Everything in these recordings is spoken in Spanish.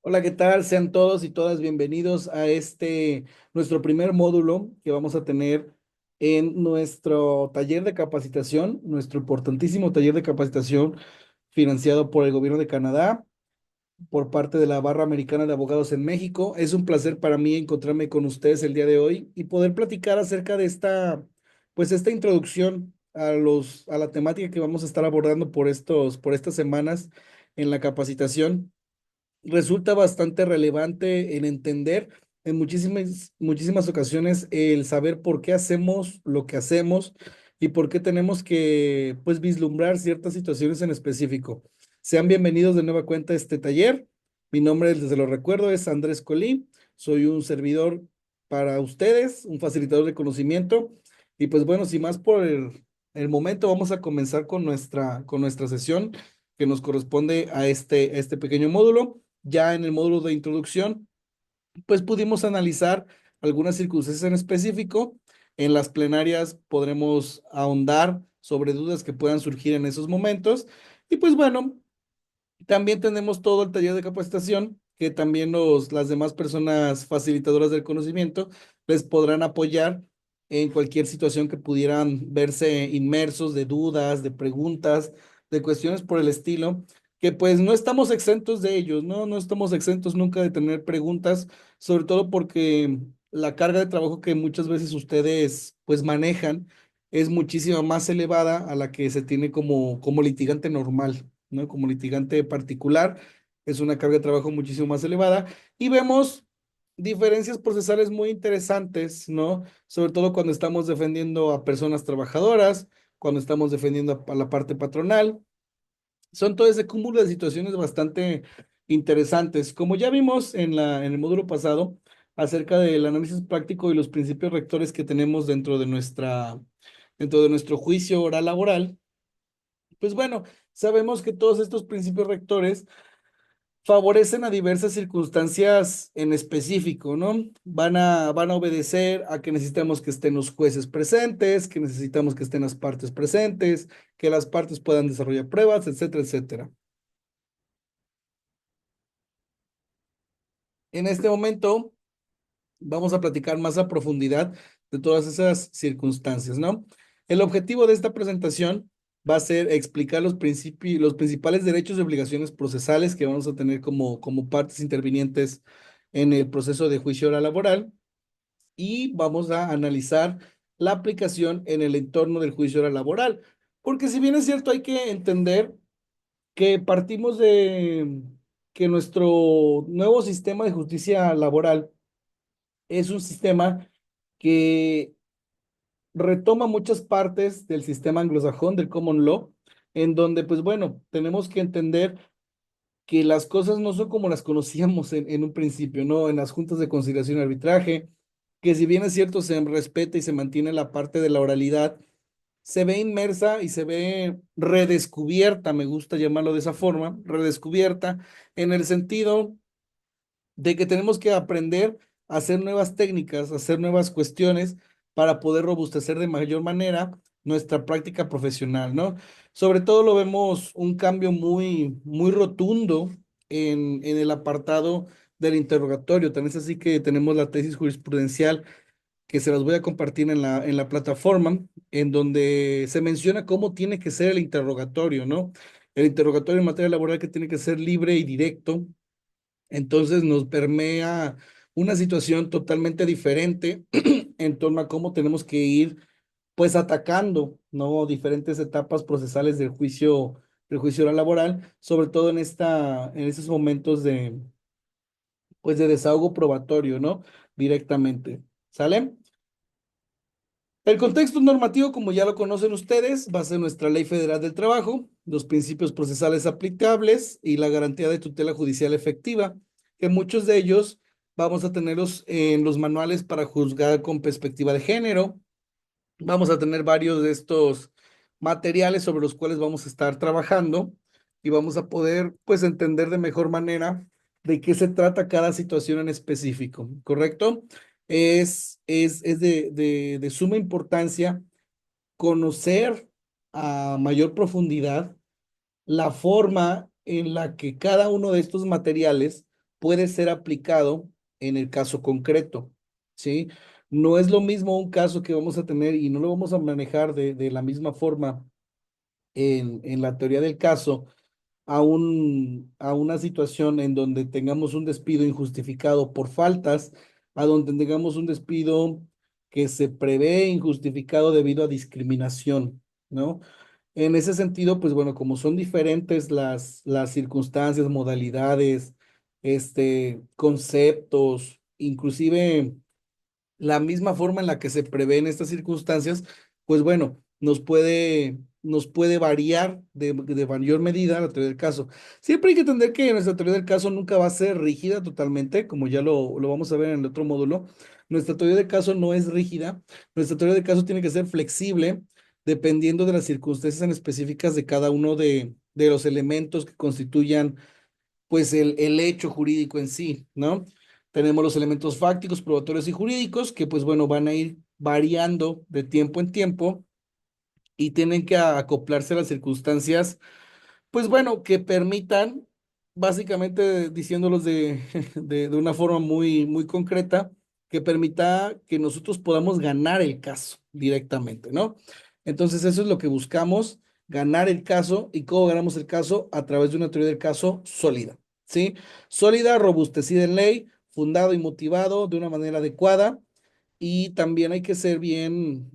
Hola, ¿qué tal? Sean todos y todas bienvenidos a nuestro primer módulo que vamos a tener en nuestro taller de capacitación, nuestro importantísimo taller de capacitación financiado por el gobierno de Canadá, por parte de la Barra Americana de Abogados en México. Es un placer para mí encontrarme con ustedes el día de hoy y poder platicar acerca de esta introducción a la temática que vamos a estar abordando por estas semanas en la capacitación. Resulta bastante relevante en entender en muchísimas ocasiones el saber por qué hacemos lo que hacemos y por qué tenemos que, pues, vislumbrar ciertas situaciones en específico. Sean bienvenidos de nueva cuenta a este taller. Mi nombre, desde lo recuerdo, es Andrés Colí. Soy un servidor para ustedes, un facilitador de conocimiento. Y pues bueno, sin más por el momento, vamos a comenzar con nuestra sesión que nos corresponde a este pequeño módulo. Ya en el módulo de introducción, pues pudimos analizar algunas circunstancias en específico. En las plenarias podremos ahondar sobre dudas que puedan surgir en esos momentos. Y pues bueno, también tenemos todo el taller de capacitación que también las demás personas facilitadoras del conocimiento les podrán apoyar en cualquier situación que pudieran verse inmersos de dudas, de preguntas, de cuestiones por el estilo, que pues no estamos exentos de ellos, ¿no? No estamos exentos nunca de tener preguntas, sobre todo porque la carga de trabajo que muchas veces ustedes pues manejan es muchísimo más elevada a la que se tiene como litigante normal, ¿no? Como litigante particular, es una carga de trabajo muchísimo más elevada y vemos diferencias procesales muy interesantes, ¿no? Sobre todo cuando estamos defendiendo a personas trabajadoras, cuando estamos defendiendo a la parte patronal. Son todo ese cúmulo de situaciones bastante interesantes. Como ya vimos en el módulo pasado, acerca del análisis práctico y los principios rectores que tenemos dentro de nuestro juicio oral laboral, pues bueno, sabemos que todos estos principios rectores favorecen a diversas circunstancias en específico, ¿no? Van a obedecer a que necesitamos que estén los jueces presentes, que necesitamos que estén las partes presentes, que las partes puedan desarrollar pruebas, etcétera, etcétera. En este momento vamos a platicar más a profundidad de todas esas circunstancias, ¿no? El objetivo de esta presentación va a ser explicar los principales derechos y obligaciones procesales que vamos a tener como partes intervinientes en el proceso de juicio oral laboral y vamos a analizar la aplicación en el entorno del juicio oral laboral. Porque si bien es cierto, hay que entender que partimos de que nuestro nuevo sistema de justicia laboral es un sistema que retoma muchas partes del sistema anglosajón, del common law, en donde, pues bueno, tenemos que entender que las cosas no son como las conocíamos en un principio, ¿no? En las juntas de conciliación y arbitraje, que si bien es cierto, se respeta y se mantiene la parte de la oralidad, se ve inmersa y se ve redescubierta, me gusta llamarlo de esa forma, redescubierta, en el sentido de que tenemos que aprender a hacer nuevas técnicas, a hacer nuevas cuestiones para poder robustecer de mayor manera nuestra práctica profesional, ¿no? Sobre todo lo vemos un cambio muy rotundo en el apartado del interrogatorio. También es así que tenemos la tesis jurisprudencial que se las voy a compartir en la plataforma, en donde se menciona cómo tiene que ser el interrogatorio, ¿no? El interrogatorio en materia laboral que tiene que ser libre y directo, entonces nos permea una situación totalmente diferente en torno a cómo tenemos que ir pues atacando, ¿no? Diferentes etapas procesales del juicio oral laboral, sobre todo en estos momentos pues de desahogo probatorio, ¿no? Directamente. ¿Sale? El contexto normativo, como ya lo conocen ustedes, va a ser nuestra Ley Federal del Trabajo, los principios procesales aplicables y la garantía de tutela judicial efectiva, que muchos de ellos vamos a tenerlos en los manuales para juzgar con perspectiva de género. Vamos a tener varios de estos materiales sobre los cuales vamos a estar trabajando y vamos a poder, pues, entender de mejor manera de qué se trata cada situación en específico, ¿correcto? Es de suma importancia conocer a mayor profundidad la forma en la que cada uno de estos materiales puede ser aplicado en el caso concreto, ¿sí? No es lo mismo un caso que vamos a tener y no lo vamos a manejar de la misma forma en la teoría del caso a una situación en donde tengamos un despido injustificado por faltas, a donde tengamos un despido que se prevé injustificado debido a discriminación, ¿no? En ese sentido, pues bueno, como son diferentes las circunstancias, modalidades, conceptos, inclusive la misma forma en la que se prevé en estas circunstancias, pues bueno, nos puede variar de mayor medida la teoría del caso. Siempre hay que entender que nuestra teoría del caso nunca va a ser rígida totalmente, como ya lo vamos a ver en el otro módulo. Nuestra teoría del caso no es rígida, nuestra teoría del caso tiene que ser flexible dependiendo de las circunstancias en específicas de cada uno de los elementos que constituyan pues el hecho jurídico en sí, ¿no? Tenemos los elementos fácticos, probatorios y jurídicos que pues bueno, van a ir variando de tiempo en tiempo y tienen que acoplarse a las circunstancias pues bueno, que permitan, básicamente diciéndolos de una forma muy concreta, que permita que nosotros podamos ganar el caso directamente, ¿no? Entonces eso es lo que buscamos, ganar el caso. ¿Y cómo ganamos el caso? A través de una teoría del caso sólida, ¿sí? Sólida, robustecida en ley, fundado y motivado de una manera adecuada y también hay que ser bien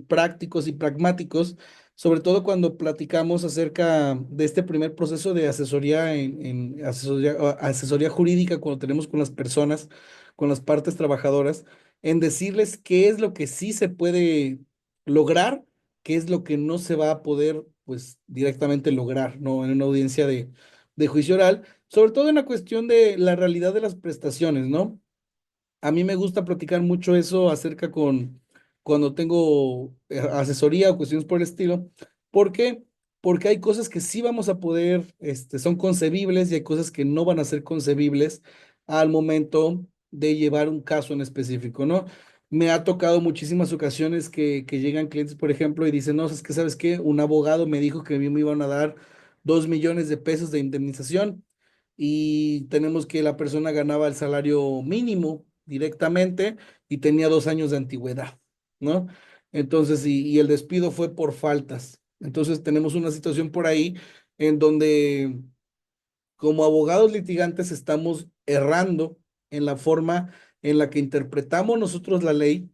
prácticos y pragmáticos, sobre todo cuando platicamos acerca de este primer proceso de asesoría en asesoría jurídica, cuando tenemos con las personas, con las partes trabajadoras, en decirles qué es lo que sí se puede lograr, qué es lo que no se va a poder, pues, directamente lograr, ¿no? En una audiencia de juicio oral, sobre todo en la cuestión de la realidad de las prestaciones, ¿no? A mí me gusta platicar mucho eso acerca cuando tengo asesoría o cuestiones por el estilo. ¿Por qué? Porque hay cosas que sí vamos a poder, son concebibles y hay cosas que no van a ser concebibles al momento de llevar un caso en específico, ¿no? Me ha tocado muchísimas ocasiones que llegan clientes, por ejemplo, y dicen, no, es que, ¿sabes qué? Un abogado me dijo que a mí me iban a dar 2 millones de pesos de indemnización y tenemos que la persona ganaba el salario mínimo directamente y tenía 2 años de antigüedad, ¿no? Entonces, y el despido fue por faltas. Entonces, tenemos una situación por ahí en donde como abogados litigantes estamos errando en la forma en la que interpretamos nosotros la ley,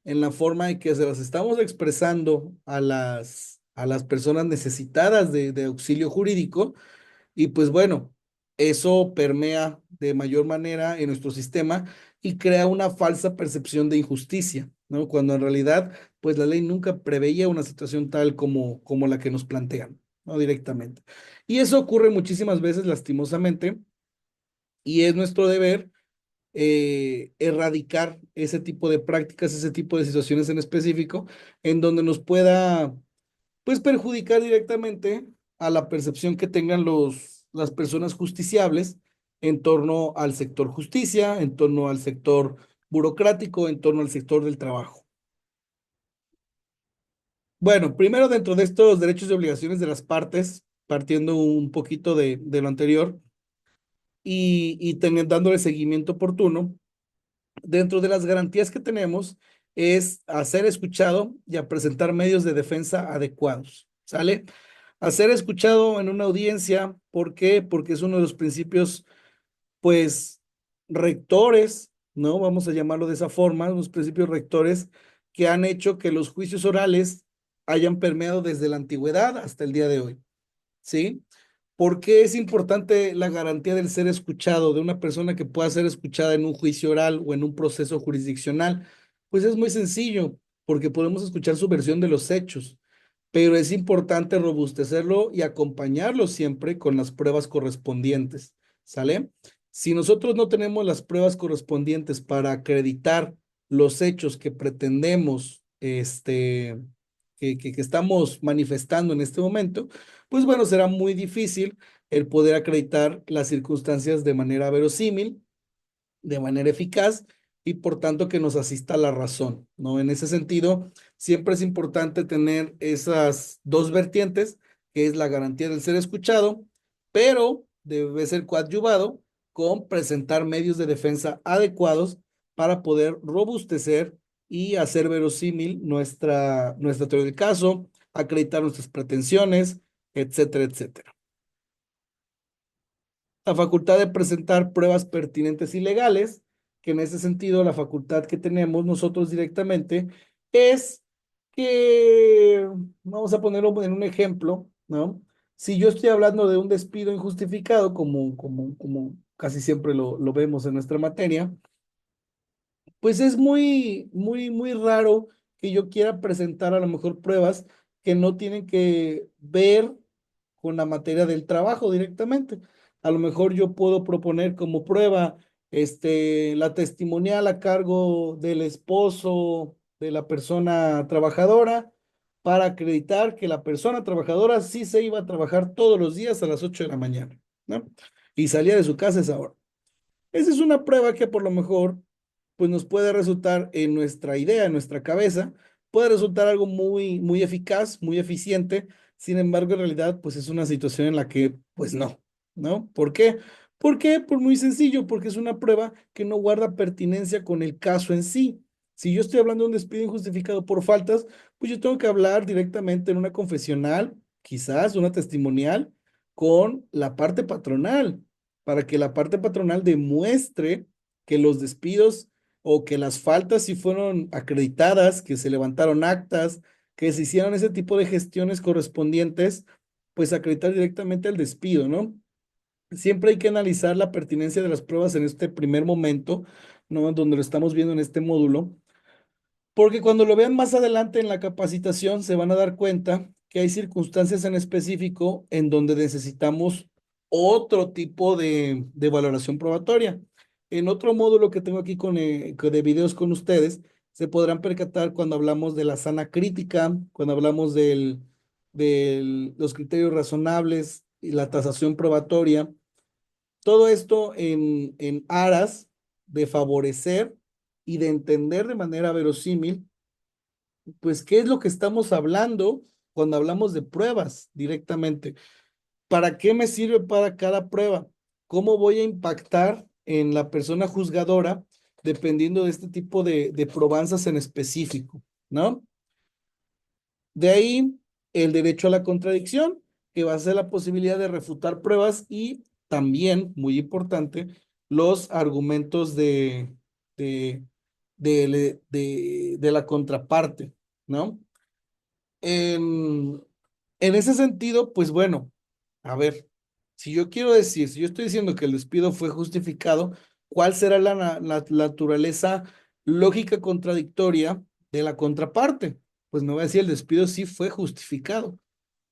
en la forma en que se las estamos expresando a las personas necesitadas de auxilio jurídico y pues bueno, eso permea de mayor manera en nuestro sistema y crea una falsa percepción de injusticia, ¿no? Cuando en realidad, pues la ley nunca preveía una situación tal como la que nos plantean, ¿no? Directamente. Y eso ocurre muchísimas veces, lastimosamente, y es nuestro deber erradicar ese tipo de prácticas, ese tipo de situaciones en específico, en donde nos pueda pues perjudicar directamente a la percepción que tengan las personas justiciables en torno al sector justicia, en torno al sector burocrático, en torno al sector del trabajo. Bueno, primero dentro de estos derechos y obligaciones de las partes, partiendo un poquito de lo anterior y dándole seguimiento oportuno, dentro de las garantías que tenemos es a ser escuchado y a presentar medios de defensa adecuados, ¿sale? A ser escuchado en una audiencia, ¿por qué? Porque es uno de los principios, pues, rectores, ¿no? Vamos a llamarlo de esa forma, los principios rectores que han hecho que los juicios orales hayan permeado desde la antigüedad hasta el día de hoy, ¿sí? ¿Por qué es importante la garantía del ser escuchado, de una persona que pueda ser escuchada en un juicio oral o en un proceso jurisdiccional? Pues es muy sencillo, porque podemos escuchar su versión de los hechos, pero es importante robustecerlo y acompañarlo siempre con las pruebas correspondientes, ¿sale? Si nosotros no tenemos las pruebas correspondientes para acreditar los hechos que pretendemos, que estamos manifestando en este momento, pues bueno, será muy difícil el poder acreditar las circunstancias de manera verosímil, de manera eficaz y por tanto que nos asista la razón, ¿no? En ese sentido, siempre es importante tener esas dos vertientes, que es la garantía del ser escuchado, pero debe ser coadyuvado con presentar medios de defensa adecuados para poder robustecer y hacer verosímil nuestra teoría del caso, acreditar nuestras pretensiones, etcétera, etcétera. La facultad de presentar pruebas pertinentes y legales, que en ese sentido la facultad que tenemos nosotros directamente es que, vamos a ponerlo en un ejemplo, ¿no? Si yo estoy hablando de un despido injustificado, como casi siempre lo vemos en nuestra materia, pues es muy raro que yo quiera presentar a lo mejor pruebas que no tienen que ver con la materia del trabajo directamente. A lo mejor yo puedo proponer como prueba, la testimonial a cargo del esposo de la persona trabajadora para acreditar que la persona trabajadora sí se iba a trabajar todos los días a las 8 de la mañana, ¿no? Y salía de su casa a esa hora. Esa es una prueba que por lo mejor pues nos puede resultar en nuestra idea, en nuestra cabeza, puede resultar algo muy eficaz, muy eficiente. Sin embargo, en realidad pues es una situación en la que pues no, ¿no? ¿Por qué? ¿Por qué? Pues muy sencillo, porque es una prueba que no guarda pertinencia con el caso en sí. Si yo estoy hablando de un despido injustificado por faltas, pues yo tengo que hablar directamente en una confesional, quizás una testimonial, con la parte patronal para que la parte patronal demuestre que los despidos o que las faltas sí fueron acreditadas, que se levantaron actas, que se hicieron ese tipo de gestiones correspondientes, pues acreditar directamente el despido, ¿no? Siempre hay que analizar la pertinencia de las pruebas en este primer momento, ¿no? Donde lo estamos viendo en este módulo porque cuando lo vean más adelante en la capacitación, se van a dar cuenta que hay circunstancias en específico en donde necesitamos otro tipo de valoración probatoria. En otro módulo que tengo aquí de videos con ustedes, se podrán percatar cuando hablamos de la sana crítica, cuando hablamos de los criterios razonables y la tasación probatoria. Todo esto en aras de favorecer y de entender de manera verosímil pues, ¿qué es lo que estamos hablando cuando hablamos de pruebas directamente? ¿Para qué me sirve para cada prueba? ¿Cómo voy a impactar en la persona juzgadora dependiendo de este tipo de probanzas en específico, ¿no? De ahí el derecho a la contradicción, que va a ser la posibilidad de refutar pruebas y también, muy importante, los argumentos de, de la contraparte, ¿no? En, en ese sentido, pues bueno, a ver, si yo quiero decir, si yo estoy diciendo que el despido fue justificado, ¿cuál será la naturaleza lógica contradictoria de la contraparte? Pues me va a decir, el despido sí fue justificado,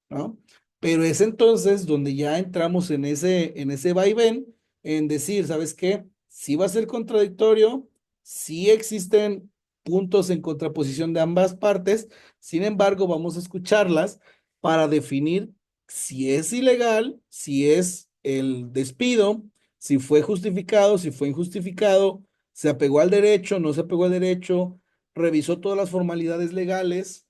¿no? Pero es entonces donde ya entramos en ese vaivén, en decir, ¿sabes qué? Sí va a ser contradictorio, sí existen puntos en contraposición de ambas partes, sin embargo, vamos a escucharlas para definir si es ilegal, si es el despido, si fue justificado, si fue injustificado, se apegó al derecho, no se apegó al derecho, revisó todas las formalidades legales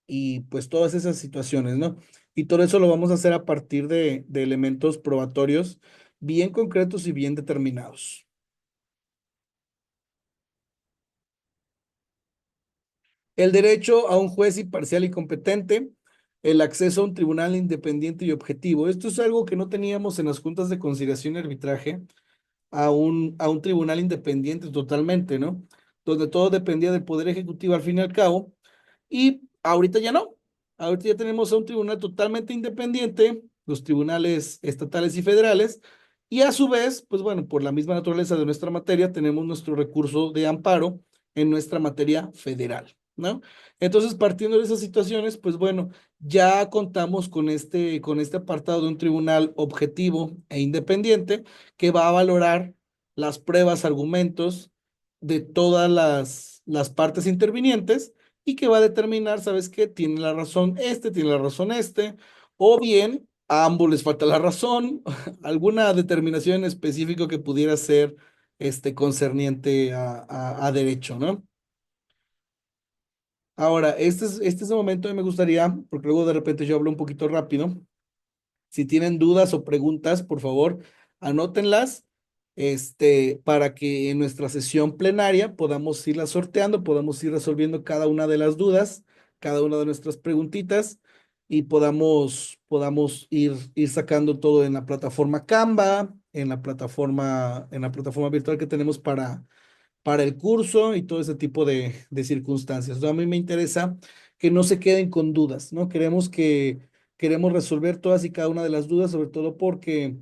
y pues todas esas situaciones, ¿no? Y todo eso lo vamos a hacer a partir de elementos probatorios bien concretos y bien determinados. El derecho a un juez imparcial y competente, el acceso a un tribunal independiente y objetivo. Esto es algo que no teníamos en las juntas de conciliación y arbitraje, a un tribunal independiente totalmente, ¿no? Donde todo dependía del Poder Ejecutivo al fin y al cabo. Y ahorita ya no. Ahorita ya tenemos a un tribunal totalmente independiente, los tribunales estatales y federales, y a su vez, pues bueno, por la misma naturaleza de nuestra materia, tenemos nuestro recurso de amparo en nuestra materia federal, ¿no? Entonces, partiendo de esas situaciones, pues bueno, ya contamos con este apartado de un tribunal objetivo e independiente que va a valorar las pruebas, argumentos de todas las partes intervinientes y que va a determinar, ¿sabes qué? Tiene la razón este, tiene la razón este, o bien a ambos les falta la razón, alguna determinación en específico que pudiera ser concerniente a derecho, ¿no? Ahora, este es el momento que me gustaría, porque luego de repente yo hablo un poquito rápido. Si tienen dudas o preguntas, por favor, anótenlas para que en nuestra sesión plenaria podamos irla sorteando, podamos ir resolviendo cada una de las dudas, cada una de nuestras preguntitas y podamos ir sacando todo en la plataforma Canva, en la plataforma virtual que tenemos para el curso y todo ese tipo de circunstancias. ¿No? A mí me interesa que no se queden con dudas, ¿no? Queremos resolver todas y cada una de las dudas, sobre todo porque,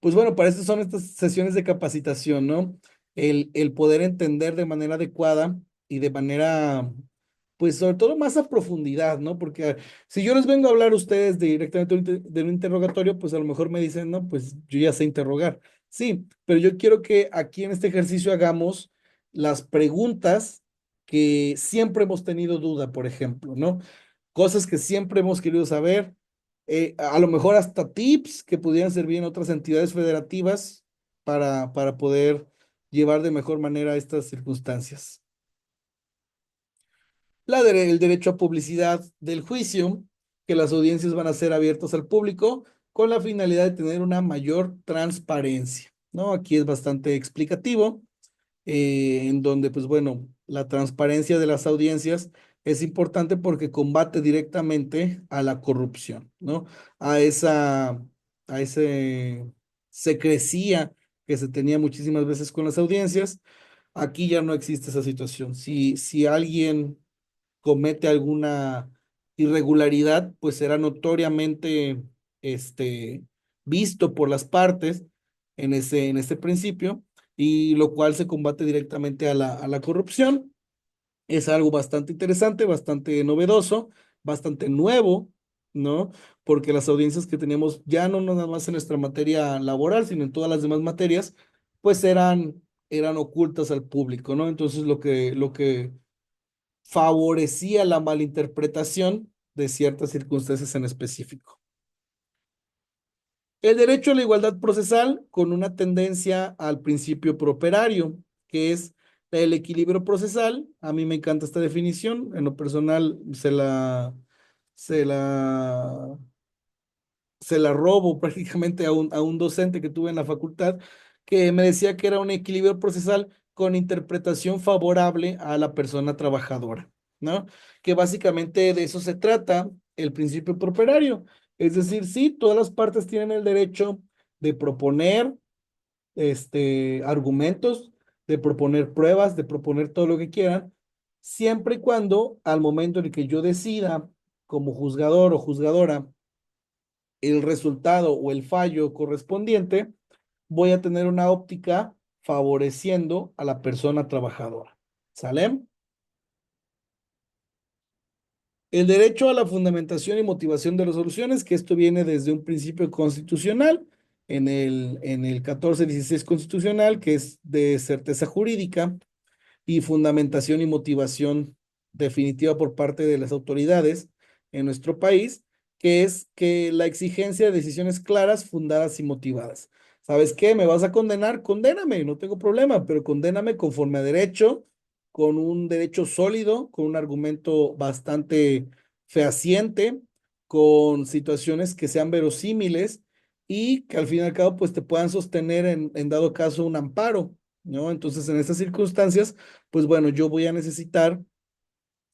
pues bueno, para eso son estas sesiones de capacitación, ¿no? El poder entender de manera adecuada y de manera, pues sobre todo más a profundidad, ¿no? Porque si yo les vengo a hablar a ustedes directamente de un interrogatorio, pues a lo mejor me dicen, no, pues yo ya sé interrogar. Sí, pero yo quiero que aquí en este ejercicio hagamos las preguntas que siempre hemos tenido duda, por ejemplo, ¿no? Cosas que siempre hemos querido saber, a lo mejor hasta tips que pudieran servir en otras entidades federativas para poder llevar de mejor manera estas circunstancias. El derecho a publicidad del juicio, que las audiencias van a ser abiertas al público con la finalidad de tener una mayor transparencia, ¿no? Aquí es bastante explicativo en donde, pues bueno, la transparencia de las audiencias es importante porque combate directamente a la corrupción, ¿no? A a ese secrecía que se tenía muchísimas veces con las audiencias. Aquí ya no existe esa situación. Si alguien comete alguna irregularidad, pues será notoriamente visto por las partes en ese principio, y lo cual se combate directamente a a la corrupción. Es algo bastante interesante, bastante novedoso, bastante nuevo, ¿no? Porque las audiencias que teníamos ya no nada más en nuestra materia laboral, sino en todas las demás materias, pues eran ocultas al público, ¿no? Entonces lo que favorecía la malinterpretación de ciertas circunstancias en específico. El derecho a la igualdad procesal con una tendencia al principio properario, que es el equilibrio procesal. A mí me encanta esta definición. En lo personal se la, se la robo prácticamente a a un docente que tuve en la facultad, que me decía que era un equilibrio procesal con interpretación favorable a la persona trabajadora, ¿no? Que básicamente de eso se trata el principio properario. Es decir, sí, todas las partes tienen el derecho de proponer argumentos, de proponer pruebas, de proponer todo lo que quieran, siempre y cuando al momento en el que yo decida como juzgador o juzgadora el resultado o el fallo correspondiente, voy a tener una óptica favoreciendo a la persona trabajadora. ¿Sale? El derecho a la fundamentación y motivación de resoluciones, que esto viene desde un principio constitucional, en el 1416 constitucional, que es de certeza jurídica, y fundamentación y motivación definitiva por parte de las autoridades en nuestro país, que es que la exigencia de decisiones claras, fundadas y motivadas. ¿Sabes qué? ¿Me vas a condenar? Condéname, no tengo problema, pero condéname conforme a derecho, con un derecho sólido, con un argumento bastante fehaciente, con situaciones que sean verosímiles y que al fin y al cabo pues te puedan sostener en dado caso un amparo, ¿no? Entonces, en estas circunstancias, pues bueno, yo voy a necesitar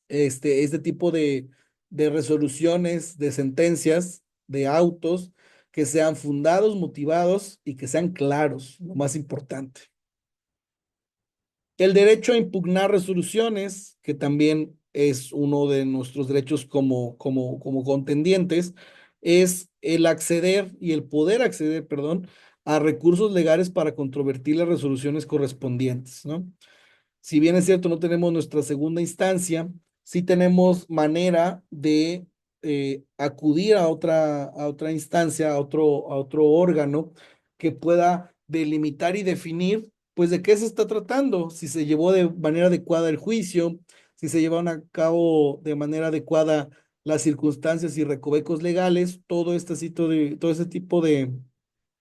este tipo de resoluciones, de sentencias, de autos que sean fundados, motivados y que sean claros, lo más importante. El derecho a impugnar resoluciones, que también es uno de nuestros derechos como contendientes, es el acceder y el poder acceder, perdón, a recursos legales para controvertir las resoluciones correspondientes, ¿no? Si bien es cierto, no tenemos nuestra segunda instancia, sí tenemos manera de acudir a otra instancia, a otro órgano que pueda delimitar y definir, pues, de qué se está tratando, si se llevó de manera adecuada el juicio, si se llevaron a cabo de manera adecuada las circunstancias y recovecos legales, todo ese tipo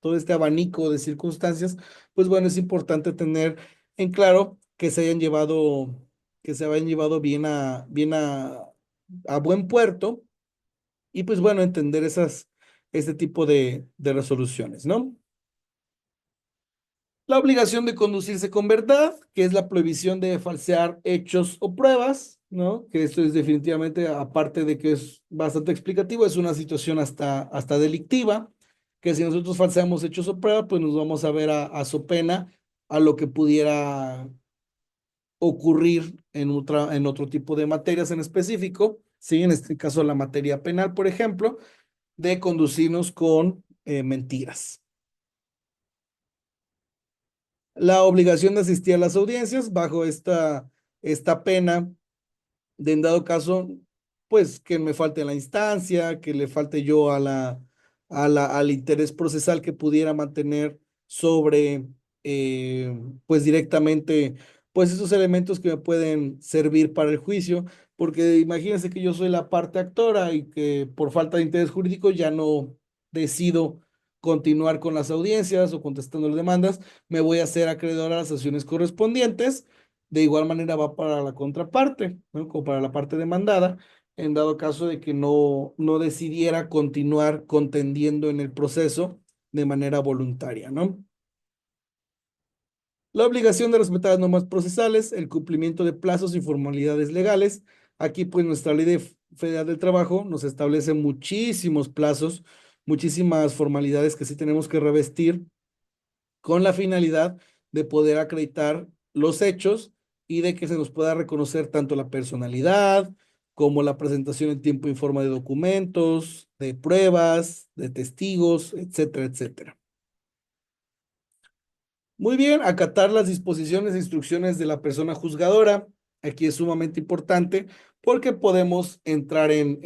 todo este abanico de circunstancias, pues bueno, es importante tener en claro que que se hayan llevado bien a buen puerto y pues bueno, entender este tipo de resoluciones, ¿no? La obligación de conducirse con verdad, que es la prohibición de falsear hechos o pruebas, ¿no? Que esto es definitivamente, aparte de que es bastante explicativo, es una situación hasta delictiva, que si nosotros falseamos hechos o pruebas, pues nos vamos a ver a so pena a lo que pudiera ocurrir en otro tipo de materias en específico, ¿sí? En este caso, la materia penal, por ejemplo, de conducirnos con mentiras. La obligación de asistir a las audiencias bajo esta pena de en dado caso, pues que me falte la instancia, que le falte yo al interés procesal que pudiera mantener sobre, pues directamente, pues esos elementos que me pueden servir para el juicio, porque imagínense que yo soy la parte actora y que por falta de interés jurídico ya no decido continuar con las audiencias o contestando las demandas, me voy a hacer acreedor a las acciones correspondientes. De igual manera va para la contraparte, ¿no? Como para la parte demandada, en dado caso de que no decidiera continuar contendiendo en el proceso de manera voluntaria, ¿no? La obligación de respetar las normas procesales, el cumplimiento de plazos y formalidades legales. Aquí, pues, nuestra federal del trabajo nos establece muchísimos plazos, muchísimas formalidades que sí tenemos que revestir con la finalidad de poder acreditar los hechos y de que se nos pueda reconocer tanto la personalidad como la presentación en tiempo y forma de documentos, de pruebas, de testigos, etcétera, etcétera. Muy bien, acatar las disposiciones e instrucciones de la persona juzgadora. Aquí es sumamente importante porque podemos entrar en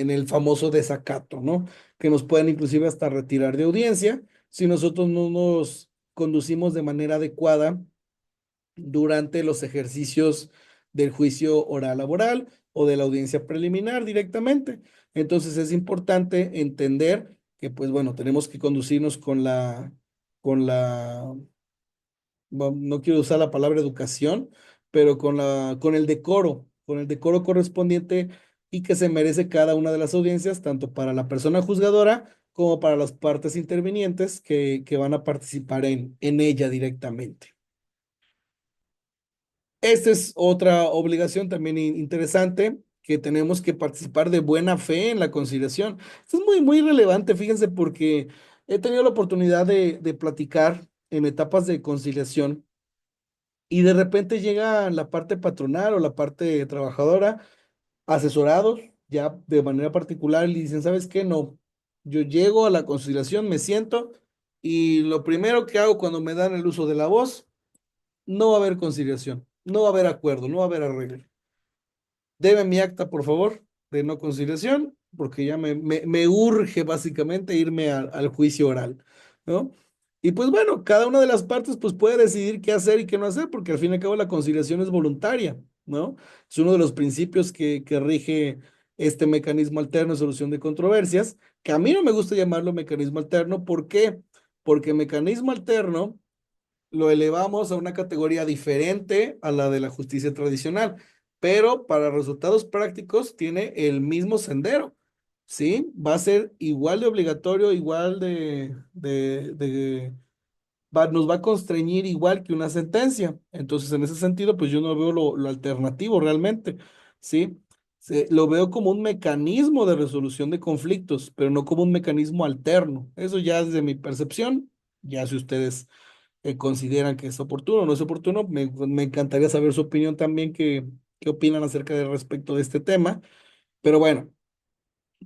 el famoso desacato, ¿no? Que nos pueden inclusive hasta retirar de audiencia si nosotros no nos conducimos de manera adecuada durante los ejercicios del juicio oral laboral o de la audiencia preliminar directamente. Entonces es importante entender que, pues bueno, tenemos que conducirnos con la no quiero usar la palabra educación, pero con el decoro correspondiente y que se merece cada una de las audiencias, tanto para la persona juzgadora como para las partes intervinientes que van a participar en ella directamente. Esta es otra obligación también interesante, que tenemos que participar de buena fe en la conciliación. Esto es muy, muy relevante, fíjense, porque he tenido la oportunidad de platicar en etapas de conciliación y de repente llega la parte patronal o la parte trabajadora, asesorados ya de manera particular y dicen, ¿sabes qué? No, yo llego a la conciliación, me siento y lo primero que hago cuando me dan el uso de la voz, no va a haber conciliación, no va a haber acuerdo, no va a haber arreglo. Deme mi acta, por favor, de no conciliación, porque ya me urge básicamente irme al juicio oral, ¿no? Y pues bueno, cada una de las partes pues puede decidir qué hacer y qué no hacer, porque al fin y al cabo la conciliación es voluntaria, ¿no? Es uno de los principios que rige este mecanismo alterno de solución de controversias, que a mí no me gusta llamarlo mecanismo alterno. ¿Por qué? Porque mecanismo alterno lo elevamos a una categoría diferente a la de la justicia tradicional, pero para resultados prácticos tiene el mismo sendero, ¿sí? Va a ser igual de obligatorio, igual nos va a constreñir igual que una sentencia. Entonces, en ese sentido, pues yo no veo lo alternativo realmente, ¿sí? Lo veo como un mecanismo de resolución de conflictos, pero no como un mecanismo alterno. Eso ya desde mi percepción, ya si ustedes consideran que es oportuno o no es oportuno. Me encantaría saber su opinión también, qué opinan acerca del respecto de este tema. Pero bueno,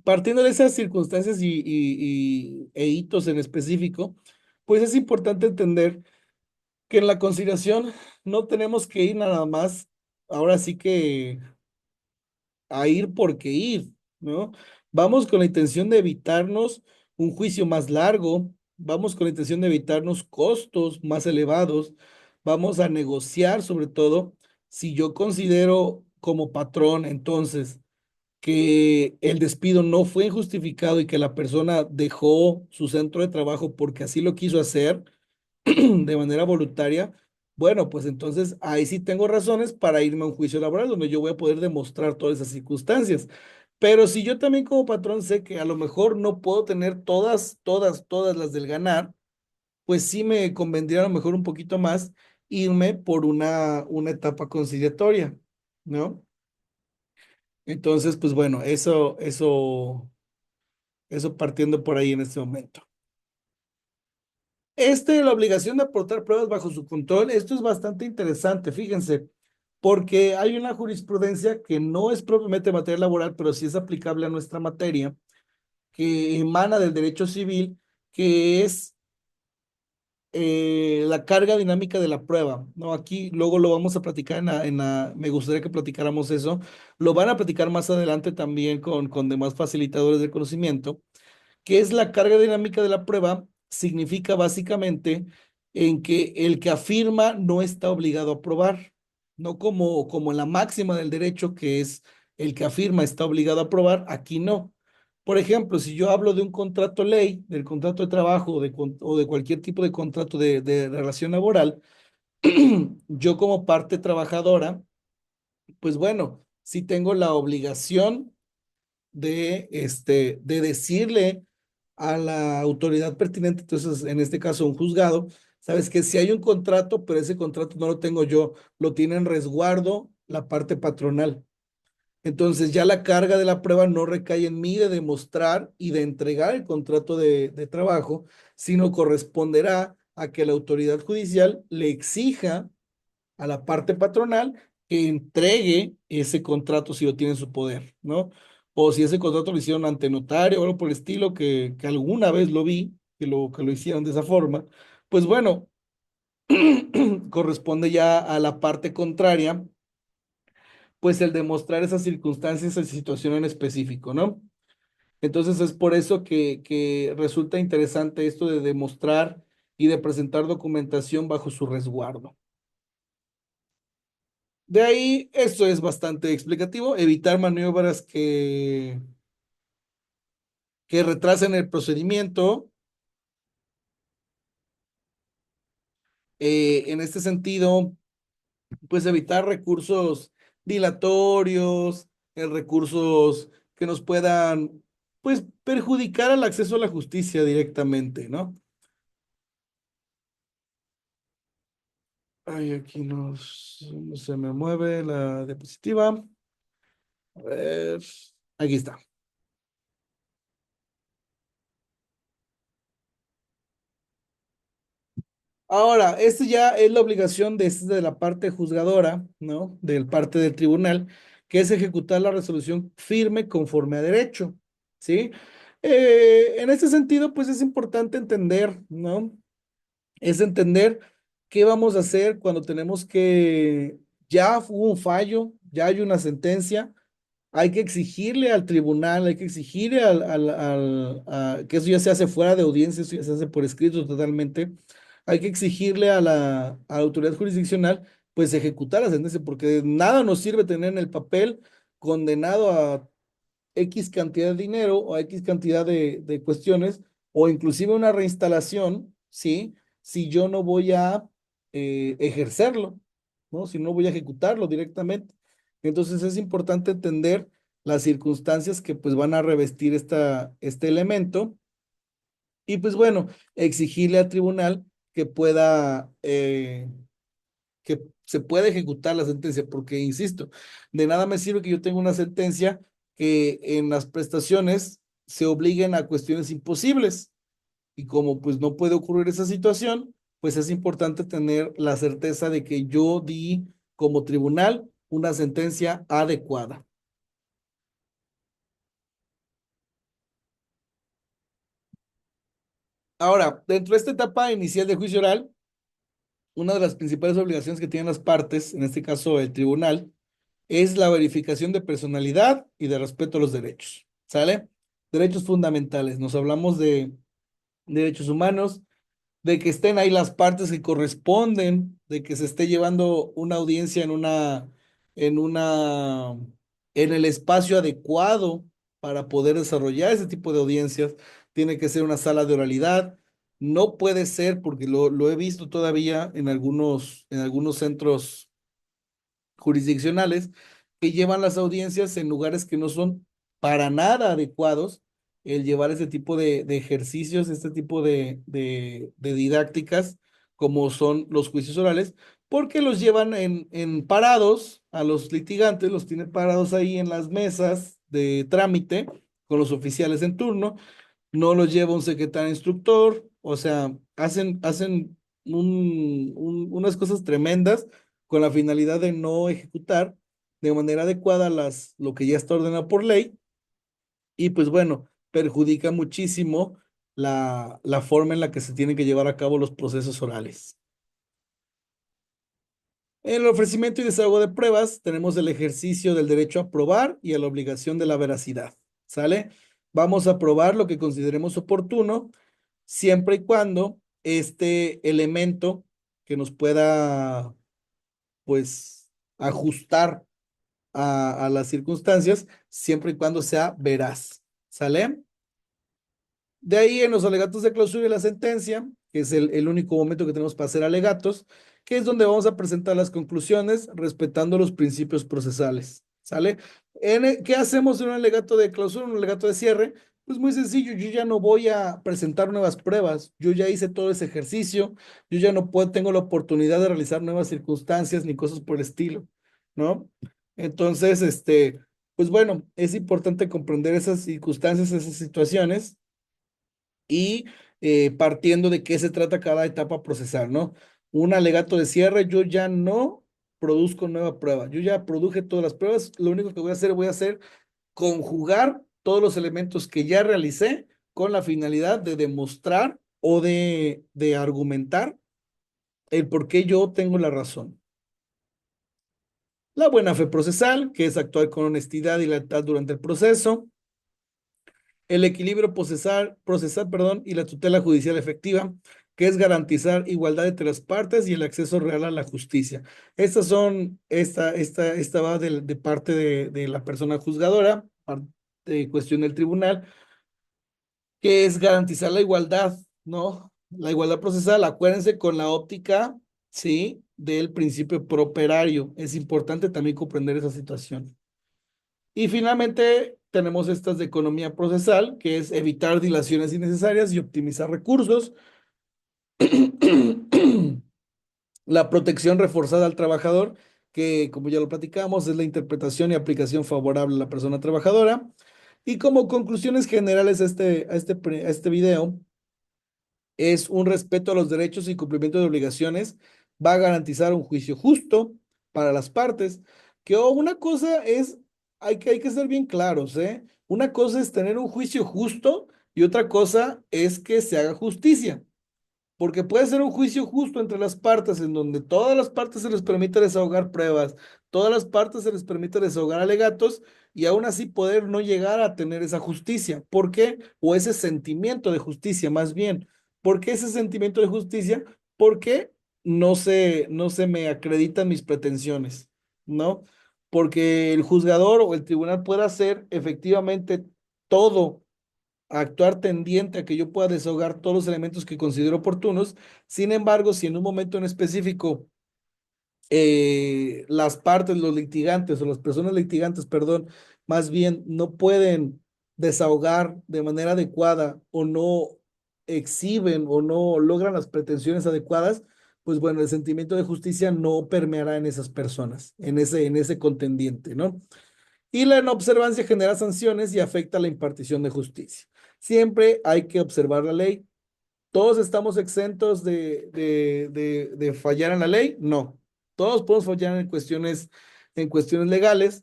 partiendo de esas circunstancias e hitos en específico, pues es importante entender que en la conciliación no tenemos que ir nada más, ahora sí que a ir porque ir, ¿no? Vamos con la intención de evitarnos un juicio más largo, vamos con la intención de evitarnos costos más elevados, vamos a negociar sobre todo si yo considero como patrón entonces que el despido no fue injustificado y que la persona dejó su centro de trabajo porque así lo quiso hacer de manera voluntaria, bueno, pues entonces ahí sí tengo razones para irme a un juicio laboral donde yo voy a poder demostrar todas esas circunstancias. Pero si yo también como patrón sé que a lo mejor no puedo tener todas las del ganar, pues sí me convendría a lo mejor un poquito más irme por una etapa conciliatoria, ¿no? Entonces, pues bueno, eso partiendo por ahí en este momento. La obligación de aportar pruebas bajo su control, esto es bastante interesante, fíjense, porque hay una jurisprudencia que no es propiamente materia laboral, pero sí es aplicable a nuestra materia, que emana del derecho civil, que es la carga dinámica de la prueba, ¿no? Aquí luego lo vamos a platicar me gustaría que platicáramos eso, lo van a platicar más adelante también con demás facilitadores del conocimiento. ¿Qué es la carga dinámica de la prueba? Significa básicamente en que el que afirma no está obligado a probar, no como en la máxima del derecho, que es el que afirma está obligado a probar, aquí no. Por ejemplo, si yo hablo de un contrato ley, del contrato de trabajo o de cualquier tipo de contrato de relación laboral, yo como parte trabajadora, pues bueno, sí tengo la obligación de decirle a la autoridad pertinente, entonces en este caso un juzgado, sabes que si hay un contrato, pero ese contrato no lo tengo yo, lo tiene en resguardo la parte patronal. Entonces ya la carga de la prueba no recae en mí de demostrar y de entregar el contrato de trabajo, sino corresponderá a que la autoridad judicial le exija a la parte patronal que entregue ese contrato si lo tiene en su poder, ¿no? O si ese contrato lo hicieron ante notario o algo por el estilo, que alguna vez lo vi, que lo hicieron de esa forma, pues bueno, corresponde ya a la parte contraria, pues el demostrar esas circunstancias, esa situación en específico, ¿no? Entonces es por eso que resulta interesante esto de demostrar y de presentar documentación bajo su resguardo. De ahí, esto es bastante explicativo, evitar maniobras que retrasen el procedimiento. En este sentido, pues evitar recursos dilatorios, recursos que nos puedan, pues, perjudicar al acceso a la justicia directamente, ¿no? Ay, aquí no se me mueve la diapositiva. A ver, aquí está. Ahora, esto ya es la obligación de la parte juzgadora, ¿no? Del parte del tribunal, que es ejecutar la resolución firme conforme a derecho, ¿sí? En este sentido, pues es importante entender, ¿no? Es entender qué vamos a hacer cuando tenemos que, ya hubo un fallo, ya hay una sentencia, hay que exigirle al tribunal, hay que exigirle que eso ya se hace fuera de audiencia, eso ya se hace por escrito totalmente, hay que exigirle a la autoridad jurisdiccional, pues ejecutar la sentencia, porque de nada nos sirve tener en el papel condenado a X cantidad de dinero o a X cantidad de cuestiones, o inclusive una reinstalación, ¿sí? Si yo no voy a ejercerlo, ¿no? Si no voy a ejecutarlo directamente. Entonces es importante entender las circunstancias que pues van a revestir este elemento y pues bueno, exigirle al tribunal que pueda, que se pueda ejecutar la sentencia, porque insisto, de nada me sirve que yo tenga una sentencia que en las prestaciones se obliguen a cuestiones imposibles. Y como pues no puede ocurrir esa situación, pues es importante tener la certeza de que yo di como tribunal una sentencia adecuada. Ahora, dentro de esta etapa inicial de juicio oral, una de las principales obligaciones que tienen las partes, en este caso el tribunal, es la verificación de personalidad y de respeto a los derechos. ¿Sale? Derechos fundamentales. Nos hablamos de derechos humanos, de que estén ahí las partes que corresponden, de que se esté llevando una audiencia en una, en el espacio adecuado para poder desarrollar ese tipo de audiencias. Tiene que ser una sala de oralidad. No puede ser, porque lo he visto todavía en algunos centros jurisdiccionales, que llevan las audiencias en lugares que no son para nada adecuados, el llevar este tipo de ejercicios, este tipo de didácticas, como son los juicios orales, porque los llevan en parados a los litigantes, los tienen parados ahí en las mesas de trámite con los oficiales en turno, no los lleva un secretario instructor, o sea, hacen unas cosas tremendas con la finalidad de no ejecutar de manera adecuada lo que ya está ordenado por ley y pues bueno, perjudica muchísimo la forma en la que se tienen que llevar a cabo los procesos orales. En el ofrecimiento y desahogo de pruebas tenemos el ejercicio del derecho a probar y a la obligación de la veracidad. ¿Sale? Vamos a probar lo que consideremos oportuno, siempre y cuando este elemento que nos pueda, pues, ajustar a las circunstancias, siempre y cuando sea veraz. ¿Sale? De ahí en los alegatos de clausura y la sentencia, que es el único momento que tenemos para hacer alegatos, que es donde vamos a presentar las conclusiones respetando los principios procesales. ¿Sale? ¿Qué hacemos en un alegato de clausura, un alegato de cierre? Pues muy sencillo, yo ya no voy a presentar nuevas pruebas, yo ya hice todo ese ejercicio, yo ya no puedo, tengo la oportunidad de realizar nuevas circunstancias ni cosas por el estilo, ¿no? Entonces, pues bueno, es importante comprender esas circunstancias, esas situaciones y partiendo de qué se trata cada etapa procesal, ¿no? Un alegato de cierre, yo ya no produzco nueva prueba, yo ya produje todas las pruebas, lo único que voy a hacer conjugar todos los elementos que ya realicé con la finalidad de demostrar o de argumentar el por qué yo tengo la razón. La buena fe procesal, que es actuar con honestidad y lealtad durante el proceso. El equilibrio procesal, perdón, y la tutela judicial efectiva, que es garantizar igualdad entre las partes y el acceso real a la justicia. Esta va de parte de la persona juzgadora, de cuestión del tribunal, que es garantizar la igualdad, ¿no? La igualdad procesal, acuérdense con la óptica, ¿sí? Del principio properario. Es importante también comprender esa situación. Y finalmente tenemos estas de economía procesal, que es evitar dilaciones innecesarias y optimizar recursos. La protección reforzada al trabajador, que como ya lo platicamos, es la interpretación y aplicación favorable a la persona trabajadora. Y como conclusiones generales a este video, es un respeto a los derechos y cumplimiento de obligaciones, va a garantizar un juicio justo para las partes, que una cosa es, hay que ser bien claros, ¿eh? Una cosa es tener un juicio justo y otra cosa es que se haga justicia. Porque puede ser un juicio justo entre las partes, en donde todas las partes se les permite desahogar pruebas, todas las partes se les permite desahogar alegatos y aún así poder no llegar a tener esa justicia. ¿Por qué? O ese sentimiento de justicia, más bien. ¿Por qué ese sentimiento de justicia? Porque no se me acreditan mis pretensiones, ¿no? Porque el juzgador o el tribunal puede hacer efectivamente todo actuar tendiente a que yo pueda desahogar todos los elementos que considero oportunos. Sin embargo, si en un momento en específico las partes, los litigantes o las personas litigantes, perdón, más bien no pueden desahogar de manera adecuada o no exhiben o no logran las pretensiones adecuadas, pues bueno, el sentimiento de justicia no permeará en esas personas, en ese contendiente, ¿no? Y la inobservancia genera sanciones y afecta la impartición de justicia. Siempre hay que observar la ley. ¿Todos estamos exentos de fallar en la ley? No. Todos podemos fallar en cuestiones legales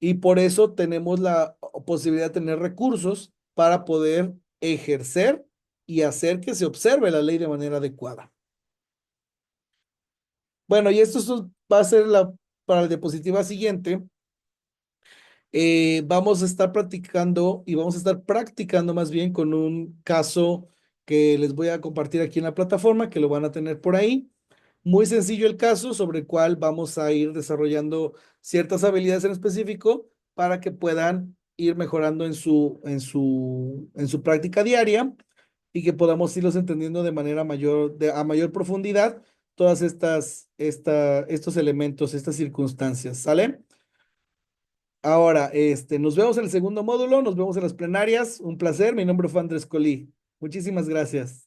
y por eso tenemos la posibilidad de tener recursos para poder ejercer y hacer que se observe la ley de manera adecuada. Bueno, y va a ser para la diapositiva siguiente. Vamos a estar practicando y vamos a estar practicando más bien con un caso que les voy a compartir aquí en la plataforma, que lo van a tener por ahí. Muy sencillo el caso sobre el cual vamos a ir desarrollando ciertas habilidades en específico para que puedan ir mejorando en su práctica diaria y que podamos irlos entendiendo de manera mayor, a mayor profundidad todas estos elementos, estas circunstancias, ¿sale? Ahora, nos vemos en el segundo módulo, nos vemos en las plenarias. Un placer, mi nombre fue Andrés Colí. Muchísimas gracias.